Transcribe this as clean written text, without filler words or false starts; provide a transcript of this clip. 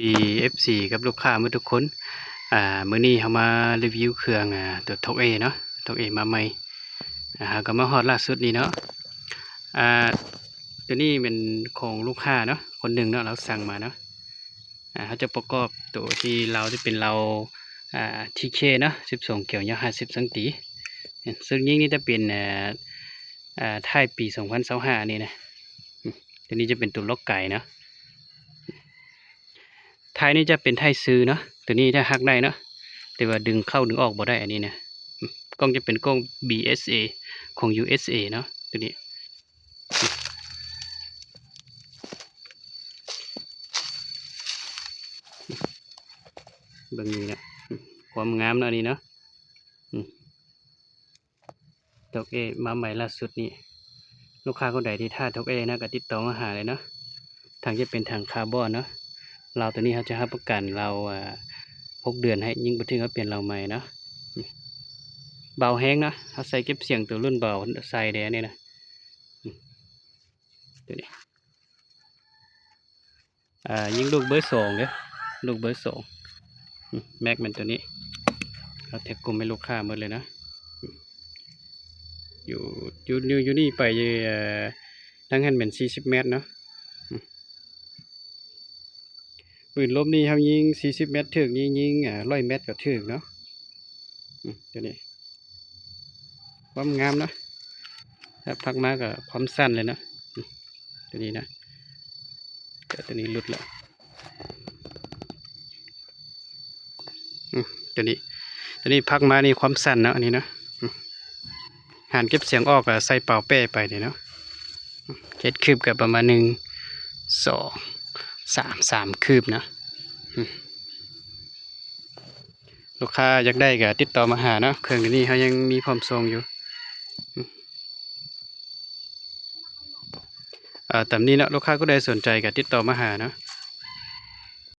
EFC กับลูกค้าเมื่อทุกคนมื้อนี้เรามารีวิวเครื่องตัวทกเอเนาะทกเอมาใหม่ก็มาฮอดล่าสุดนี้เนาะตัวนี้เป็นของลูกค้าเนาะคนหนึ่งเนาะเราสั่งมาเนาะเขาจะประกอบตัวที่เราจะเป็นเราTK เนาะ12เกี่ยวยาว50สังตีซึ่งยิ่งนี่จะเป็นท้ายปี2025นี่นะตัวนี้จะเป็นตัวล็อกไก่เนาะท้ายนี้จะเป็นท้ายซื้อเนาะตัวนี้ถ้าหักได้เนาะแต่ว่าดึงเข้าดึงออกบ่ได้อันนี้นะกล้องจะเป็นกล้อง BSA ของ USA เนาะตัวนี้เบิ่งนี่นะความงามเนาะอันนี้เนาะทกเอมาใหม่ล่าสุดนี่ลูกค้าคนใดที่ท่าทกเอนะก็ติดต่อมาหาเลยเนาะทางจะเป็นทางคาร์บอนเนาะเราตัวนี้เขาจะให้ประกันเรา6 เดือนให้ยิ่งไปถึงเขาเปลี่ยนเราใหม่เนาะเบาแห้งนะเขาใส่เก็บเสียงตัวรุ่นเบาใส่แดงนี่นะตัวนี้ยิ่งลูกเบอร์2เด้อลูกเบอร์2แม็กมันตัวนี้เราแท็กกลุ่มให้ลูกค้าหมดเลยนะอยู่นี่ไปทั้งหันเป็น40 เมตรเนาะปืนลมนี่เขายิง40 เมตรถึงยิง100 เมตรก็ถึงเนาะตัวนี้ความงามเนาะถ้าพักมากกับความสั้นเลยนะตัวนี้นะแต่ตัวนี้หลุดแล้วตัวนี้พักมานี่ความสั้นเนาะอันนี้นะหันเก็บเสียงออกใส่เป่าเป้ไปเนี่ยเนาะเก็ดคืบกับประมาณ1 2 3คืบนะลูกค้าอยากได้ก็ติดต่อมาหาเนาะเครื่องนี้เขายังมีพร้อมส่งอยู่ตามนี้เนาะลูกค้าก็ได้สนใจก็ติดต่อมาหาเนาะ